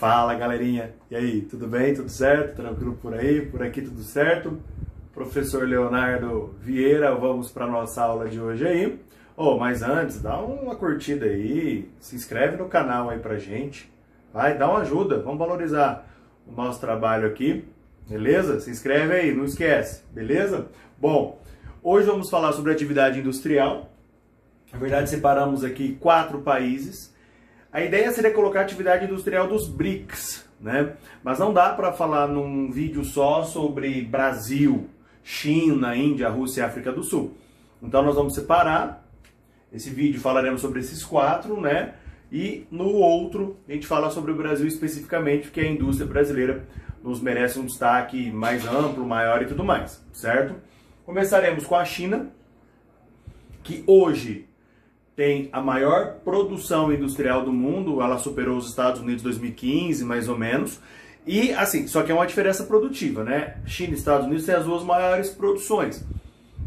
Fala, galerinha! E aí, tudo bem? Tudo certo? Tranquilo por aí? Por aqui tudo certo? Professor Leonardo Vieira, vamos para nossa aula de hoje aí. Mas antes, dá uma curtida aí, se inscreve no canal aí pra gente. Vai, dá uma ajuda, vamos valorizar o nosso trabalho aqui, beleza? Se inscreve aí, não esquece, beleza? Bom, hoje vamos falar sobre atividade industrial. Na verdade, separamos aqui 4 países. A ideia seria colocar a atividade industrial dos BRICS, né? Mas não dá para falar num vídeo só sobre Brasil, China, Índia, Rússia e África do Sul. Então nós vamos separar. Esse vídeo falaremos sobre esses 4, né? E no outro a gente fala sobre o Brasil especificamente, porque a indústria brasileira nos merece um destaque mais amplo, maior e tudo mais, certo? Começaremos com a China, que hoje tem a maior produção industrial do mundo. Ela superou os Estados Unidos em 2015, mais ou menos. E assim, só que é uma diferença produtiva, né? China e Estados Unidos têm as 2 maiores produções.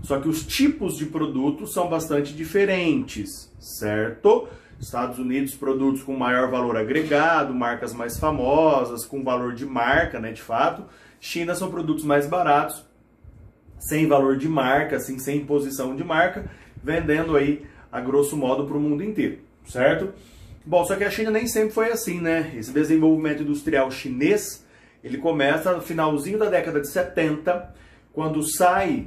Só que os tipos de produtos são bastante diferentes, certo? Estados Unidos, produtos com maior valor agregado, marcas mais famosas, com valor de marca, né, de fato. China são produtos mais baratos, sem valor de marca, assim, sem imposição de marca, vendendo aí a grosso modo para o mundo inteiro, certo? Bom, só que a China nem sempre foi assim, né? Esse desenvolvimento industrial chinês, ele começa no finalzinho da década de 70, quando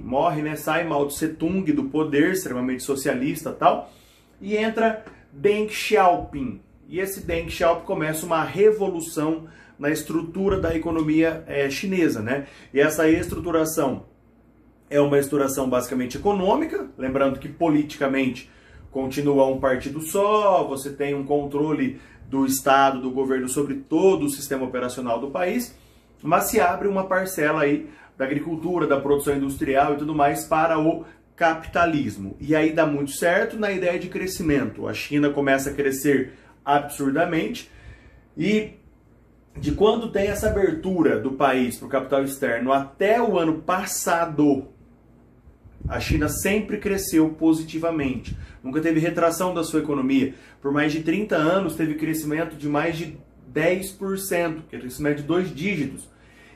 morre, né? Sai Mao Tse Tung do poder, extremamente socialista e tal, e entra Deng Xiaoping. E esse Deng Xiaoping começa uma revolução na estrutura da economia chinesa, né? E essa estruturação é uma estruturação basicamente econômica, lembrando que politicamente continua um partido só, você tem um controle do Estado, do governo sobre todo o sistema operacional do país, mas se abre uma parcela aí da agricultura, da produção industrial e tudo mais para o capitalismo. E aí dá muito certo na ideia de crescimento. A China começa a crescer absurdamente e de quando tem essa abertura do país para o capital externo até o ano passado, a China sempre cresceu positivamente, nunca teve retração da sua economia. Por mais de 30 anos teve crescimento de mais de 10%, que é crescimento de 2 dígitos.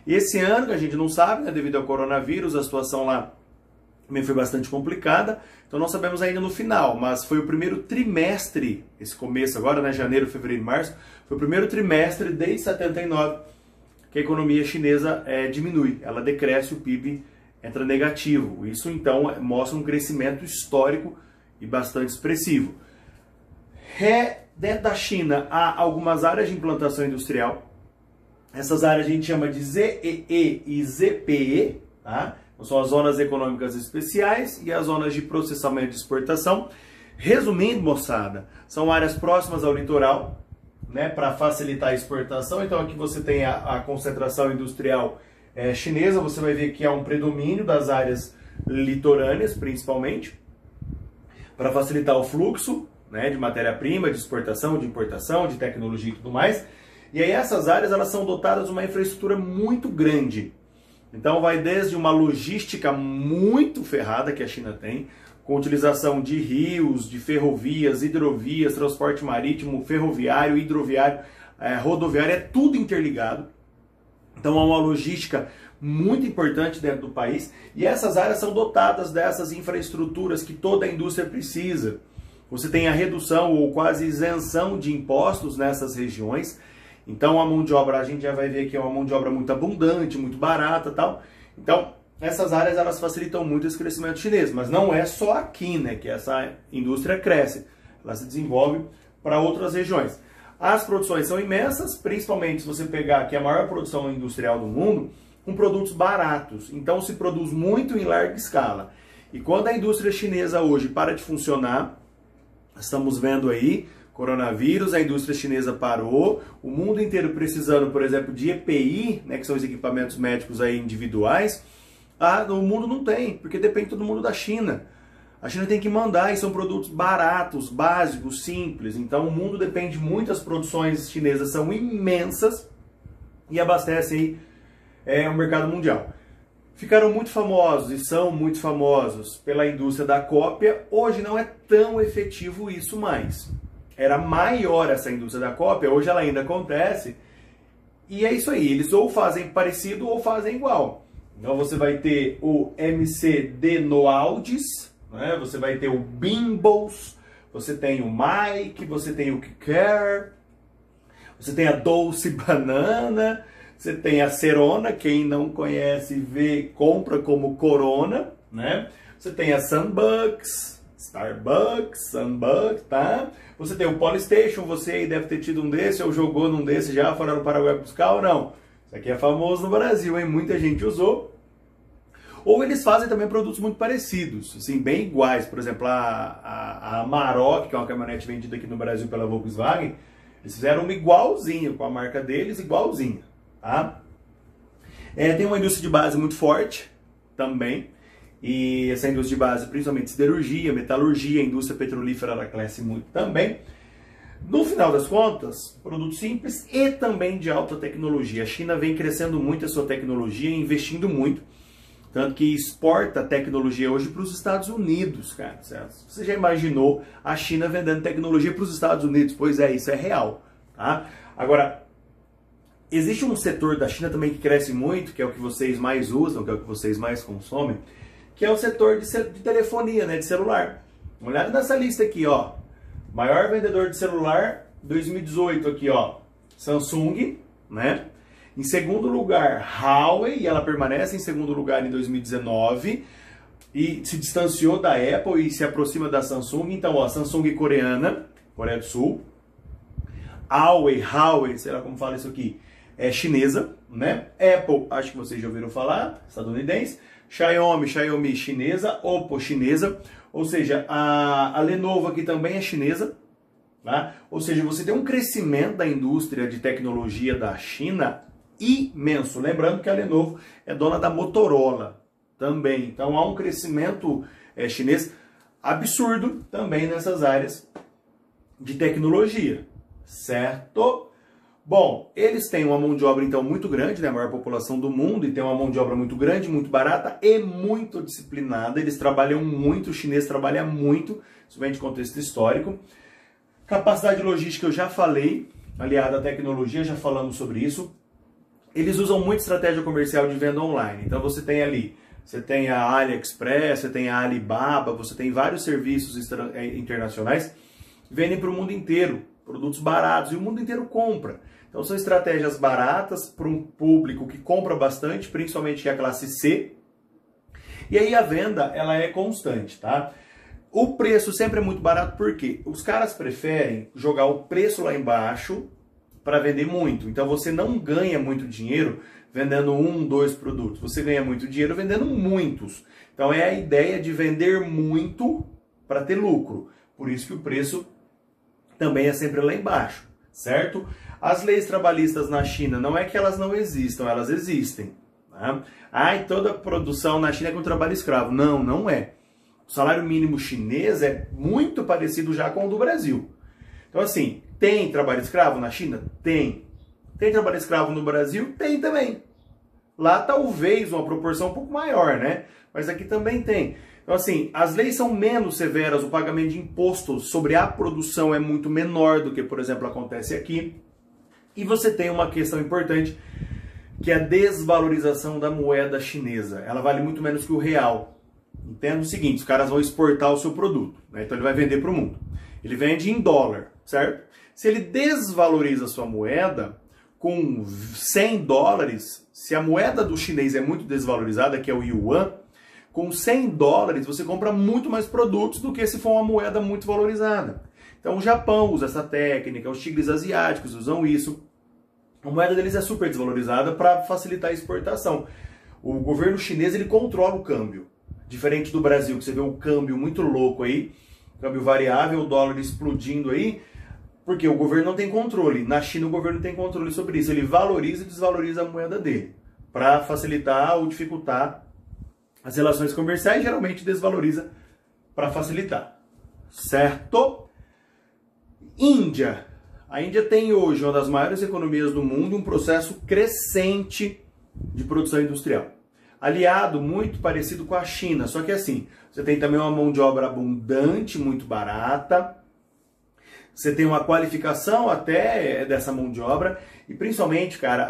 E esse ano, que a gente não sabe, né, devido ao coronavírus, a situação lá também foi bastante complicada, então não sabemos ainda no final, mas foi o primeiro trimestre, esse começo agora, né, janeiro, fevereiro e março, foi o primeiro trimestre desde 79 que a economia chinesa diminui, ela decresce, o PIB entra negativo. Isso então mostra um crescimento histórico e bastante expressivo. Dentro da China há algumas áreas de implantação industrial. Essas áreas a gente chama de ZEE e ZPE, tá? São as zonas econômicas especiais e as zonas de processamento de exportação. Resumindo, moçada, são áreas próximas ao litoral, né, para facilitar a exportação. Então aqui você tem a concentração industrial chinesa, você vai ver que há um predomínio das áreas litorâneas, principalmente, para facilitar o fluxo, né, de matéria-prima, de exportação, de importação, de tecnologia e tudo mais. E aí essas áreas elas são dotadas de uma infraestrutura muito grande. Então vai desde uma logística muito ferrada que a China tem, com utilização de rios, de ferrovias, hidrovias, transporte marítimo, ferroviário, hidroviário, rodoviário, é tudo interligado. Então há uma logística muito importante dentro do país e essas áreas são dotadas dessas infraestruturas que toda a indústria precisa. Você tem a redução ou quase isenção de impostos nessas regiões. Então a mão de obra, a gente já vai ver que é uma mão de obra muito abundante, muito barata, tal. Então essas áreas elas facilitam muito esse crescimento chinês, mas não é só aqui, né, que essa indústria cresce. Ela se desenvolve para outras regiões. As produções são imensas, principalmente se você pegar aqui a maior produção industrial do mundo, com produtos baratos. Então se produz muito em larga escala. E quando a indústria chinesa hoje para de funcionar, estamos vendo aí, coronavírus, a indústria chinesa parou, o mundo inteiro precisando, por exemplo, de EPI, né, que são os equipamentos médicos aí individuais, o mundo não tem, porque depende todo mundo da China. A China tem que mandar e são produtos baratos, básicos, simples. Então o mundo depende muito, as produções chinesas são imensas e abastecem o mercado mundial. Ficaram muito famosos e são muito famosos pela indústria da cópia. Hoje não é tão efetivo isso mais. Era maior essa indústria da cópia, hoje ela ainda acontece E é isso aí, eles ou fazem parecido ou fazem igual. Então você vai ter o MCD Noaldes, né? Você vai ter o Bimbles, você tem o Mike, você tem o Care, você tem a Dolce Banana, você tem a Cerona, quem não conhece vê, compra como Corona, né? Você tem a Sunbucks, Starbucks, Sunbucks, tá? Você tem o Polystation, você aí deve ter tido um desse, ou jogou num desse já, fora do Paraguai buscar ou não. Isso aqui é famoso no Brasil, hein? Muita gente usou. Ou eles fazem também produtos muito parecidos, assim, bem iguais. Por exemplo, a Amarok, que é uma caminhonete vendida aqui no Brasil pela Volkswagen, eles fizeram uma igualzinha, com a marca deles, igualzinha, tá? Tem uma indústria de base muito forte também. E essa indústria de base, principalmente siderurgia, metalurgia, indústria petrolífera, ela cresce muito também. No final das contas, produtos simples e também de alta tecnologia. A China vem crescendo muito a sua tecnologia, investindo muito, tanto que exporta tecnologia hoje para os Estados Unidos, cara. Você já imaginou a China vendendo tecnologia para os Estados Unidos? Pois é, isso é real, tá? Agora, existe um setor da China também que cresce muito, que é o que vocês mais usam, que é o que vocês mais consomem, que é o setor de telefonia, né, de celular. Uma olhada nessa lista aqui, ó. Maior vendedor de celular 2018 aqui, ó. Samsung, né? Em segundo lugar, Huawei, e ela permanece em segundo lugar em 2019 e se distanciou da Apple e se aproxima da Samsung. Então, ó, Samsung coreana, Coreia do Sul. Huawei, sei lá como fala isso aqui, é chinesa, né? Apple, acho que vocês já ouviram falar, estadunidense. Xiaomi chinesa, Oppo chinesa, ou seja, a Lenovo aqui também é chinesa, tá? Ou seja, você tem um crescimento da indústria de tecnologia da China imenso. Lembrando que a Lenovo é dona da Motorola também, então há um crescimento chinês absurdo também nessas áreas de tecnologia, certo? Bom, eles têm uma mão de obra, então, muito grande, né? A maior população do mundo, e tem uma mão de obra muito grande, muito barata e muito disciplinada. Eles trabalham muito, o chinês trabalha muito, isso vem de contexto histórico. Capacidade logística, eu já falei, aliada à tecnologia, já falamos sobre isso. Eles usam muito estratégia comercial de venda online. Então, você tem ali, você tem a AliExpress, você tem a Alibaba, você tem vários serviços internacionais que vendem para o mundo inteiro, produtos baratos, e o mundo inteiro compra. Então são estratégias baratas para um público que compra bastante, principalmente a classe C. E aí a venda, ela é constante, tá? O preço sempre é muito barato, porque os caras preferem jogar o preço lá embaixo para vender muito. Então você não ganha muito dinheiro vendendo 1, 2 produtos. Você ganha muito dinheiro vendendo muitos. Então é a ideia de vender muito para ter lucro. Por isso que o preço também é sempre lá embaixo, certo? As leis trabalhistas na China, não é que elas não existam, elas existem. Né? E toda produção na China é com trabalho escravo. Não, não é. O salário mínimo chinês é muito parecido já com o do Brasil. Então, assim, tem trabalho escravo na China? Tem. Tem trabalho escravo no Brasil? Tem também. Lá talvez uma proporção um pouco maior, né? Mas aqui também tem. Então, assim, as leis são menos severas, o pagamento de impostos sobre a produção é muito menor do que, por exemplo, acontece aqui. E você tem uma questão importante, que é a desvalorização da moeda chinesa. Ela vale muito menos que o real. Entenda o seguinte, os caras vão exportar o seu produto, né? Então ele vai vender para o mundo. Ele vende em dólar, certo? Se ele desvaloriza a sua moeda, com 100 dólares, se a moeda do chinês é muito desvalorizada, que é o yuan, com 100 dólares você compra muito mais produtos do que se for uma moeda muito valorizada. Então o Japão usa essa técnica, os tigres asiáticos usam isso. A moeda deles é super desvalorizada para facilitar a exportação. O governo chinês ele controla o câmbio. Diferente do Brasil, que você vê um câmbio muito louco aí, câmbio variável, o dólar explodindo aí, porque o governo não tem controle. Na China o governo tem controle sobre isso. Ele valoriza e desvaloriza a moeda dele, para facilitar ou dificultar as relações comerciais, geralmente desvaloriza para facilitar. Certo? Índia. A Índia tem hoje uma das maiores economias do mundo, um processo crescente de produção industrial. Aliado muito parecido com a China, só que assim, você tem também uma mão de obra abundante, muito barata, você tem uma qualificação até dessa mão de obra, E principalmente, cara,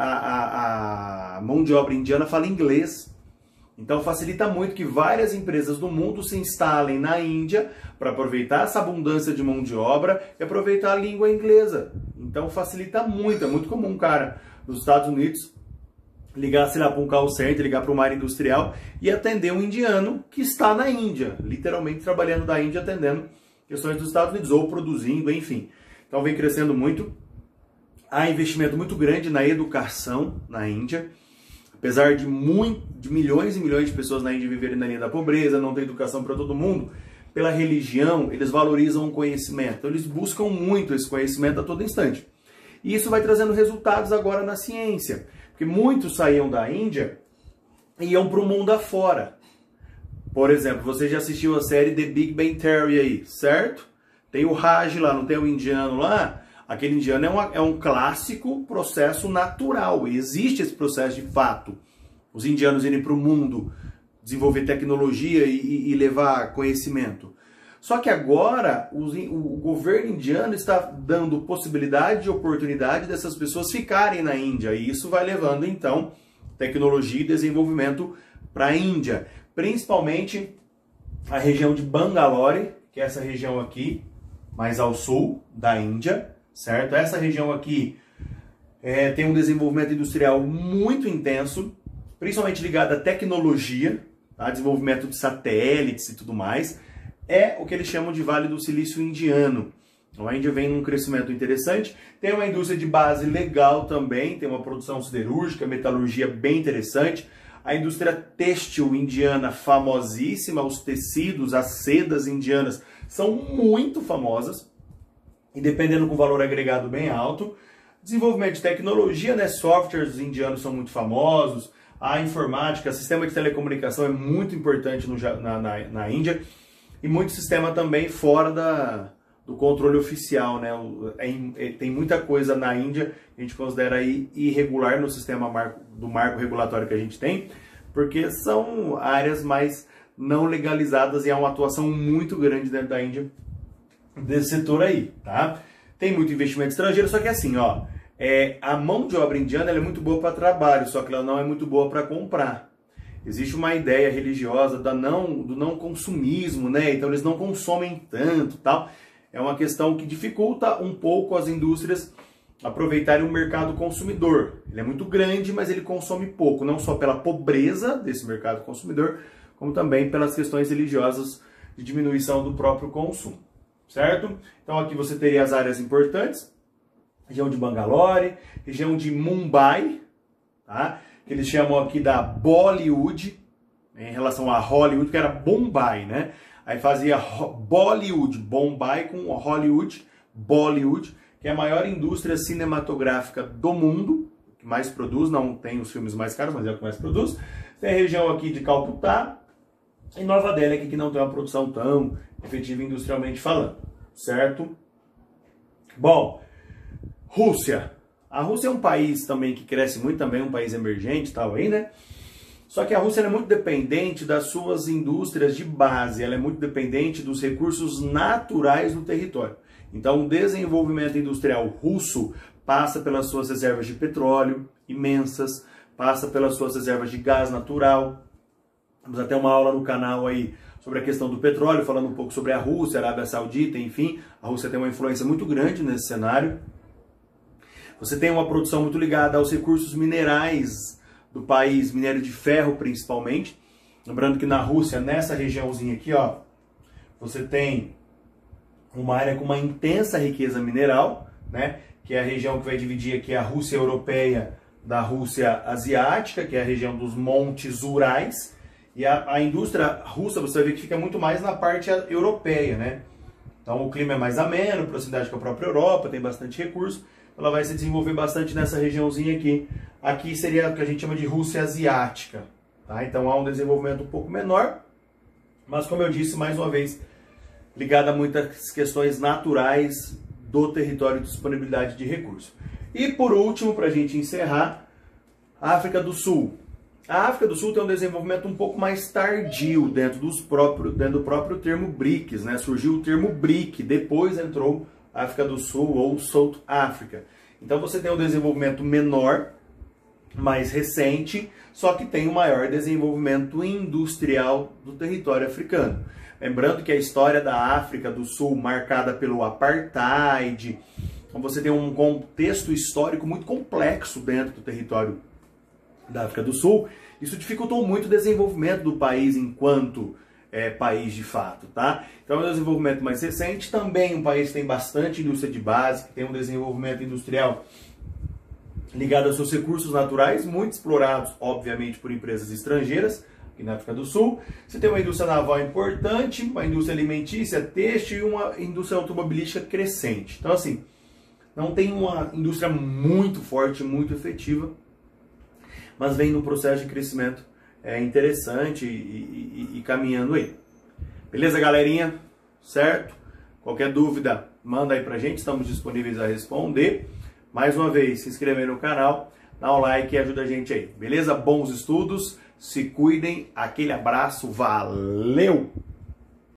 a mão de obra indiana fala inglês. Então facilita muito que várias empresas do mundo se instalem na Índia para aproveitar essa abundância de mão de obra e aproveitar a língua inglesa. Então facilita muito, é muito comum, cara, nos Estados Unidos ligar, sei lá, para um call center, ligar para uma área industrial e atender um indiano que está na Índia, literalmente trabalhando da Índia, atendendo questões dos Estados Unidos ou produzindo, enfim. Então vem crescendo muito. Há investimento muito grande na educação na Índia. Apesar de milhões e milhões de pessoas na Índia viverem na linha da pobreza, não ter educação para todo mundo, pela religião, eles valorizam o conhecimento. Então, eles buscam muito esse conhecimento a todo instante. E isso vai trazendo resultados agora na ciência. Porque muitos saíam da Índia e iam para o mundo afora. Por exemplo, você já assistiu a série The Big Bang Theory aí, certo? Tem o Raj lá, não tem o indiano lá? Aquele indiano é um clássico processo natural. Existe esse processo de fato. Os indianos irem para o mundo, desenvolver tecnologia e levar conhecimento. Só que agora o governo indiano está dando possibilidade e oportunidade dessas pessoas ficarem na Índia. E isso vai levando, então, tecnologia e desenvolvimento para a Índia. Principalmente a região de Bangalore, que é essa região aqui, mais ao sul da Índia. Certo? Essa região aqui tem um desenvolvimento industrial muito intenso, principalmente ligado à tecnologia, tá? Desenvolvimento de satélites e tudo mais. É o que eles chamam de Vale do Silício Indiano. Então a Índia vem num crescimento interessante, tem uma indústria de base legal também, tem uma produção siderúrgica, metalurgia bem interessante. A indústria têxtil indiana famosíssima, os tecidos, as sedas indianas são muito famosas. E dependendo com valor agregado bem alto. Desenvolvimento de tecnologia, né? Softwares indianos são muito famosos. A informática, sistema de telecomunicação é muito importante na Índia. E muito sistema também fora do controle oficial, né? Tem muita coisa na Índia que a gente considera aí irregular no sistema do marco regulatório que a gente tem, porque são áreas mais não legalizadas e há uma atuação muito grande dentro da Índia desse setor aí, tá? Tem muito investimento estrangeiro, só que assim, ó, a mão de obra indiana ela é muito boa para trabalho, só que ela não é muito boa para comprar. Existe uma ideia religiosa do não consumismo, né? Então eles não consomem tanto, tal. É uma questão que dificulta um pouco as indústrias aproveitarem o mercado consumidor. Ele é muito grande, mas ele consome pouco, não só pela pobreza desse mercado consumidor, como também pelas questões religiosas de diminuição do próprio consumo. Certo? Então aqui você teria as áreas importantes, região de Bangalore, região de Mumbai, tá? Que eles chamam aqui da Bollywood, em relação a Hollywood, que era Bombay, né? Aí fazia Bollywood, Bombay com Hollywood, Bollywood, que é a maior indústria cinematográfica do mundo, que mais produz, não tem os filmes mais caros, mas é o que mais produz. Tem a região aqui de Calcutá e Nova Delhi, aqui que não tem uma produção tão efetiva industrialmente falando, certo? Bom, Rússia. A Rússia é um país também que cresce muito, também um país emergente, tal aí, né? Só que a Rússia é muito dependente das suas indústrias de base, ela é muito dependente dos recursos naturais do território. Então, o desenvolvimento industrial russo passa pelas suas reservas de petróleo imensas, passa pelas suas reservas de gás natural. Temos até uma aula no canal aí sobre a questão do petróleo, falando um pouco sobre a Rússia, a Arábia Saudita, enfim. A Rússia tem uma influência muito grande nesse cenário. Você tem uma produção muito ligada aos recursos minerais do país, minério de ferro principalmente. Lembrando que na Rússia, nessa regiãozinha aqui, ó, você tem uma área com uma intensa riqueza mineral, né? Que é a região que vai dividir aqui a Rússia europeia da Rússia asiática, que é a região dos Montes Urais. E a indústria russa, você vai ver que fica muito mais na parte europeia, né? Então o clima é mais ameno, proximidade com a própria Europa, tem bastante recurso. Ela vai se desenvolver bastante nessa regiãozinha aqui. Aqui seria o que a gente chama de Rússia asiática, tá? Então há um desenvolvimento um pouco menor, mas como eu disse, mais uma vez, ligado a muitas questões naturais do território de disponibilidade de recursos. E por último, para a gente encerrar, a África do Sul. A África do Sul tem um desenvolvimento um pouco mais tardio dentro do próprio termo BRICS, né? Surgiu o termo BRIC, depois entrou África do Sul ou South Africa. Então você tem um desenvolvimento menor, mais recente, só que tem o maior desenvolvimento industrial do território africano. Lembrando que a história da África do Sul, marcada pelo apartheid, então você tem um contexto histórico muito complexo dentro do território da África do Sul. Isso dificultou muito o desenvolvimento do país enquanto país de fato, tá? Então é um desenvolvimento mais recente, também um país que tem bastante indústria de base, que tem um desenvolvimento industrial ligado aos seus recursos naturais, muito explorados, obviamente, por empresas estrangeiras, aqui na África do Sul. Você tem uma indústria naval importante, uma indústria alimentícia, têxtil e uma indústria automobilística crescente. Então, assim, não tem uma indústria muito forte, muito efetiva, mas vem num processo de crescimento interessante e caminhando aí. Beleza, galerinha? Certo? Qualquer dúvida, manda aí pra gente, estamos disponíveis a responder. Mais uma vez, se inscreve aí no canal, dá um like e ajuda a gente aí. Beleza? Bons estudos, se cuidem, aquele abraço, valeu!